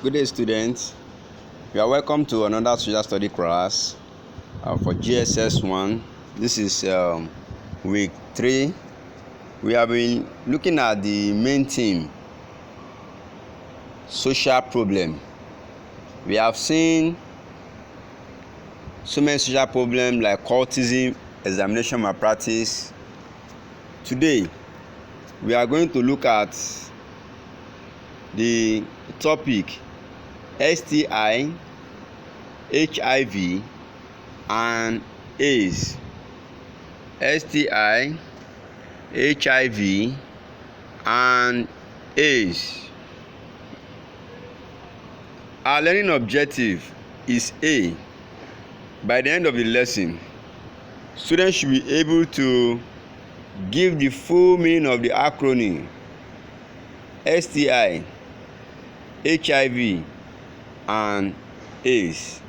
Good day, students. You are welcome to another social study class for JS1. This is week 3. We have been looking at the main theme, social problem. We have seen so many social problems like cultism, examination malpractice. Today, we are going to look at the topic Sti, HIV, and AIDS. Sti, HIV, and AIDS. Our learning objective is A. By the end of the lesson, students should be able to give the full meaning of the acronym Sti, HIV, and AIDS.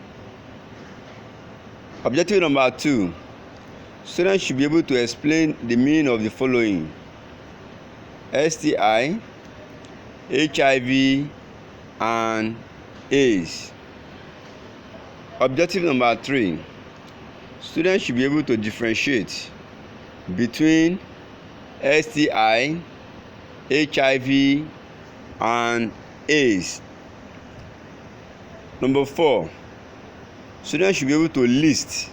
Objective number 2, students should be able to explain the meaning of the following: Sti, HIV, and AIDS. Objective number 3, students should be able to differentiate between Sti, HIV, and AIDS. Number 4, students should be able to list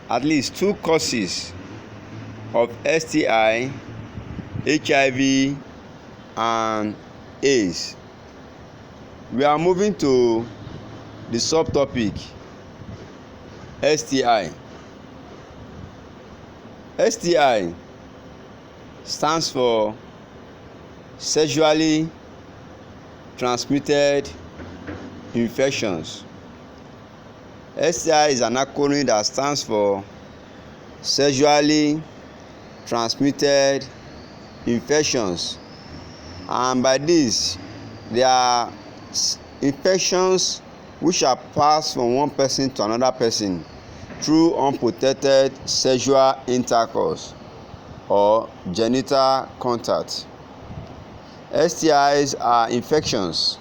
at least 2 causes of Sti, HIV, and AIDS. We are moving to the subtopic Sti. Sti stands for sexually transmitted infections. Sti is an acronym that stands for sexually transmitted infections, and by this there are infections which are passed from one person to another person through unprotected sexual intercourse or genital contact. STIs are infections.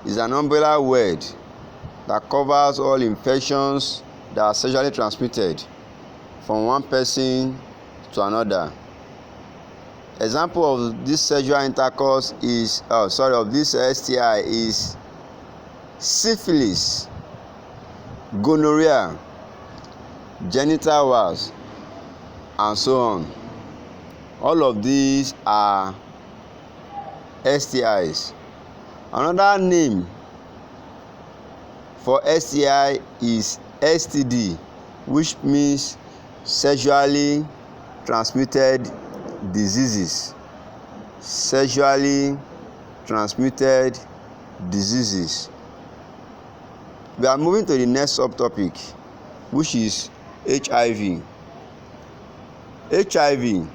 Is an umbrella word that covers all infections that are sexually transmitted from one person to another. Example of this sexual intercourse is of this STI is syphilis, gonorrhea, genital warts, and so on. All of these are STIs. Another name for STI is STD, which means sexually transmitted diseases. Sexually transmitted diseases. We are moving to the next subtopic, which is HIV. HIV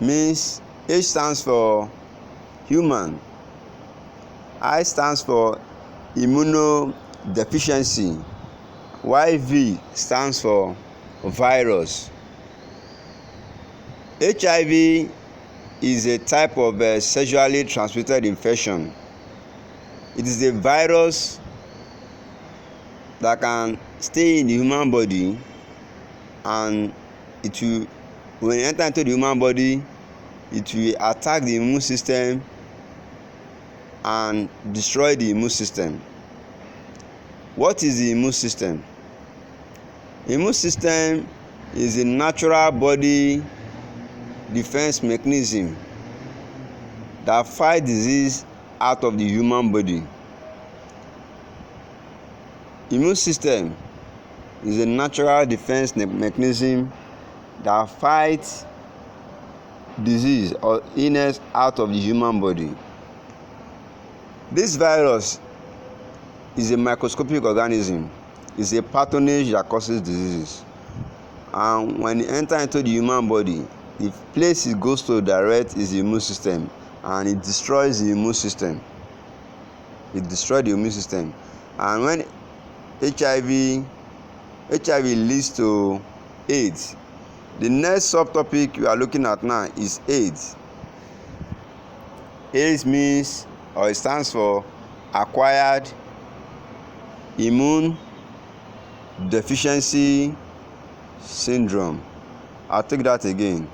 means H stands for human, I stands for immunodeficiency, while V stands for virus. HIV is a type of sexually transmitted infection. It is a virus that can stay in the human body, and it will, when it enters into the human body, it will attack the immune system and destroy the immune system. What is the immune system? Immune system is a natural body defense mechanism that fights disease out of the human body. Immune system is a natural defense mechanism that fights disease or illness out of the human body. This virus is a microscopic organism. It's a pathogen that causes diseases, and when it enters into the human body, the place it goes to direct is the immune system, and it destroys the immune system. It destroys the immune system. And when HIV leads to AIDS, the next subtopic we are looking at now is AIDS. AIDS means, or it stands for acquired immune deficiency syndrome. I'll take that again.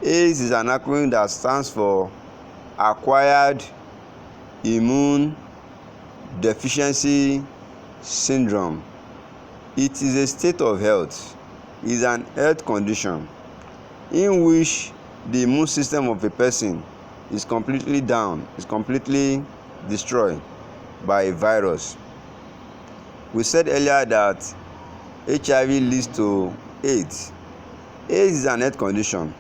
AIDS is an acronym that stands for acquired immune deficiency syndrome. It is a state of health. It is an health condition in which the immune system of a person is completely down, is completely destroyed by a virus. We said earlier that HIV leads to AIDS. AIDS is an health condition,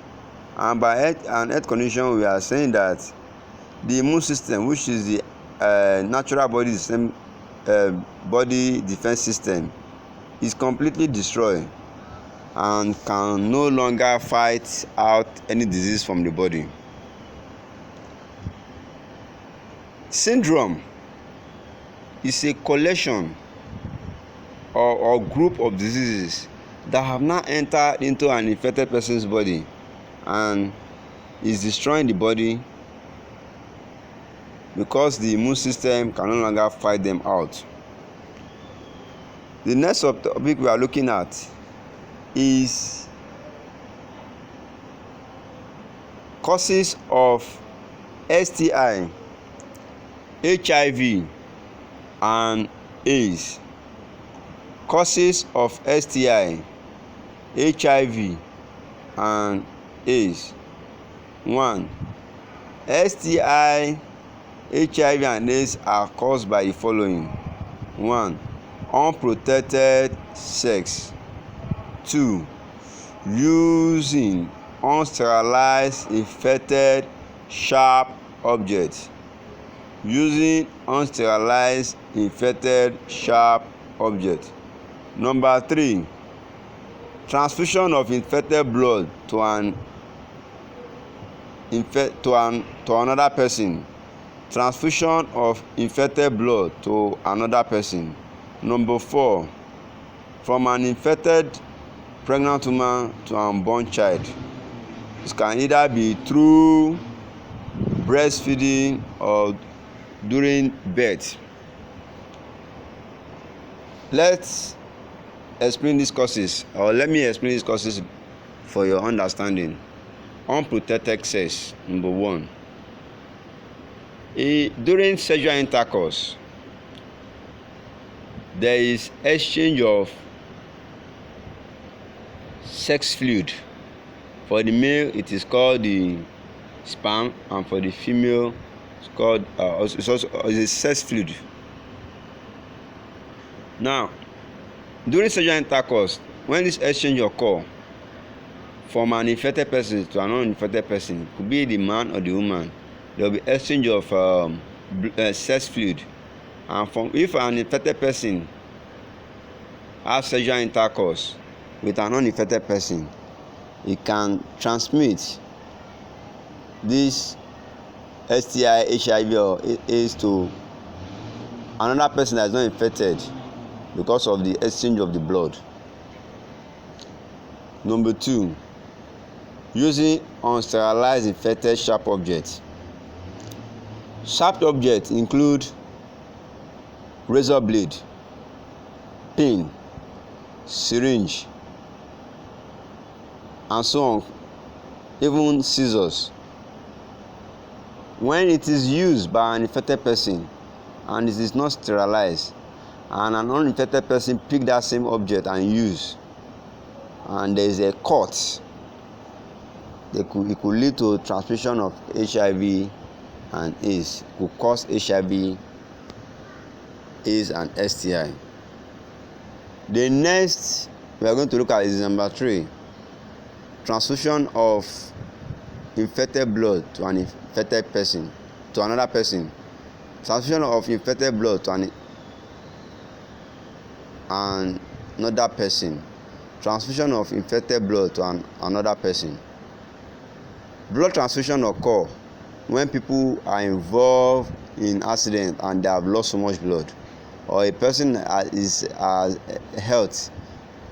and by an health condition we are saying that the immune system, which is the natural body defense system, is completely destroyed and can no longer fight out any disease from the body. Syndrome is a collection or group of diseases that have now entered into an infected person's body and is destroying the body because the immune system can no longer fight them out. The next topic we are looking at is causes of STI, HIV, and AIDS. Causes of STI, HIV, and AIDS. 1. STI, HIV, and AIDS are caused by the following. 1. Unprotected sex. 2. Using unsterilized infected sharp objects. Using unsterilized infected sharp objects. Number 3. Transfusion of infected blood to another person. Transfusion of infected blood to another person. Number 4. From an infected pregnant woman to an unborn child. It can either be through breastfeeding or during birth. Let's explain these causes, or let me explain these causes for your understanding. Unprotected sex. Number 1. During sexual intercourse, there is exchange of sex fluid. For the male, it is called the sperm, and for the female, it's called it's a sex fluid. Now, during sexual intercourse, when this exchange occurs from an infected person to an uninfected person, it could be the man or the woman, there will be exchange of sex fluid. And if an infected person has sexual intercourse with an uninfected person, it can transmit this STI, HIV, or AIDS to another person that is not infected because of the exchange of the blood. Number 2. Using unsterilized infected sharp objects. Sharp objects include razor blade, pin, syringe, and so on, even scissors. When it is used by an infected person and it is not sterilized, and an uninfected person pick that same object and use, and there is a cut, it could lead to transmission of HIV and AIDS. It could cause HIV, AIDS, and STI. The next we are going to look at is number 3. Transfusion of infected blood to an infected person, to another person. Transfusion of infected blood to another person. Transfusion of infected blood to another person. Blood transfusion occur when people are involved in accident and they have lost so much blood, or a person is health,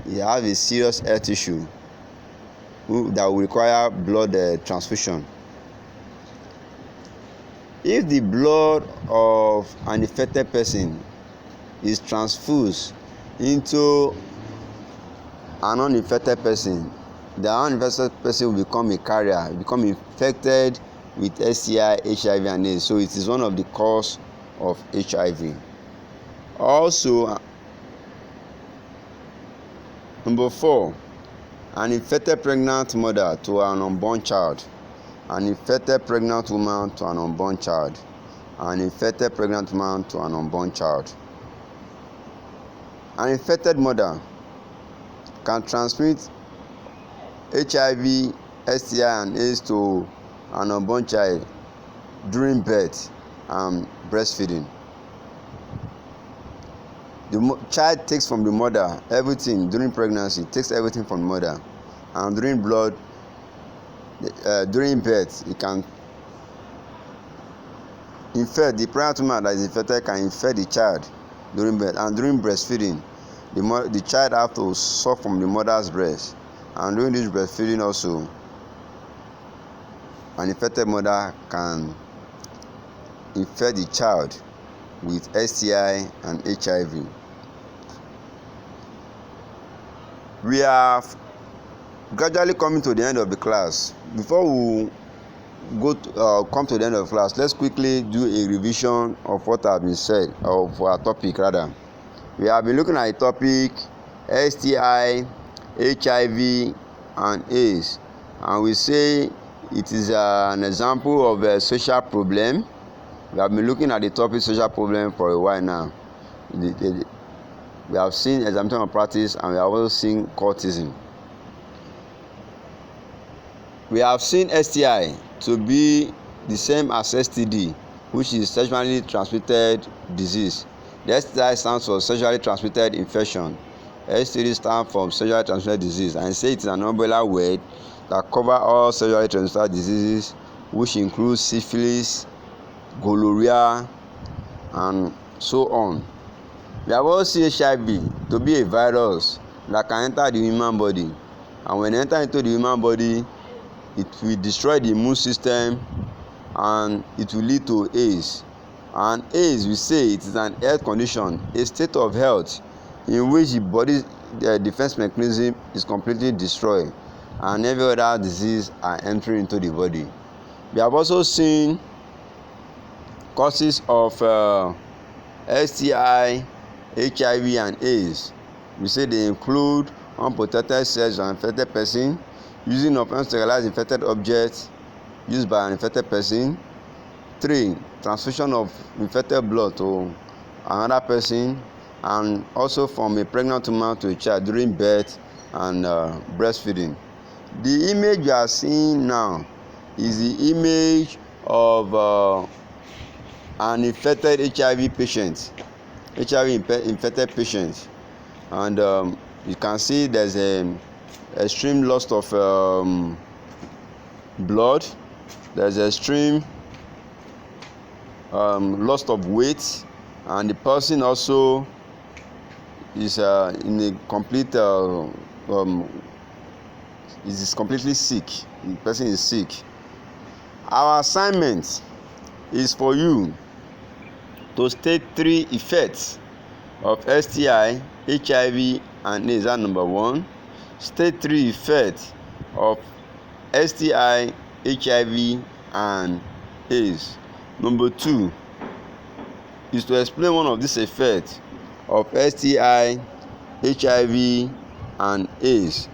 he has a serious health issue that will require blood transfusion. If the blood of an infected person is transfused into an uninfected person, the uninfected person will become a carrier, become infected with STI, HIV, and AIDS. So it is one of the cause of HIV. Also, number 4, an infected pregnant mother to an unborn child, an infected pregnant woman to an unborn child, an infected pregnant man to an unborn child. An infected mother can transmit HIV, STI, and AIDS to an unborn child during birth and breastfeeding. The child takes from the mother everything during pregnancy, takes everything from the mother, and during birth, it can infect the pregnant woman that is infected, can infect the child during birth, and during breastfeeding, the child have to suck from the mother's breast, and during this breastfeeding also, an infected mother can infect the child with STI and HIV. We are gradually coming to the end of the class. Before we come to the end of the class, let's quickly do a revision of what has been said, or for our topic rather. We have been looking at the topic STI, HIV, and AIDS, and we say it is an example of a social problem. We have been looking at the topic social problem for a while now. We have seen examination of practice, and we have also seen cultism. We have seen STI to be the same as STD, which is sexually transmitted disease. The STI stands for sexually transmitted infection. STD stands for sexually transmitted disease, and say it is an umbrella word that covers all sexually transmitted diseases, which includes syphilis, gonorrhea, and so on. We have also seen HIV to be a virus that can enter the human body, and when it enters into the human body, it will destroy the immune system, and it will lead to AIDS. And AIDS, we say it is an health condition, a state of health in which the body's defense mechanism is completely destroyed, and every other disease are entering into the body. We have also seen causes of STI, HIV, and AIDS. We say they include unprotected sex with an infected person, using of unsterilized infected objects used by an infected person. 3, transfusion of infected blood to another person, and also from a pregnant woman to a child during birth and breastfeeding. The image we are seeing now is the image of an infected HIV patient, infected patient, and you can see there's a extreme loss of blood, there's extreme loss of weight, and the person also is in a complete is completely sick. The person is sick. Our assignment is for you to state 3 effects of STI, HIV, and AIDS. That's number 1. State 3 effects of STI, HIV, and AIDS. Number 2 is to explain one of these effects of STI, HIV, and AIDS.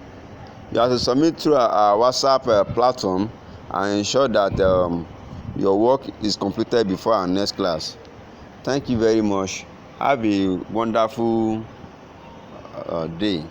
You have to submit through our WhatsApp platform and ensure that your work is completed before our next class. Thank you very much. Have a wonderful day.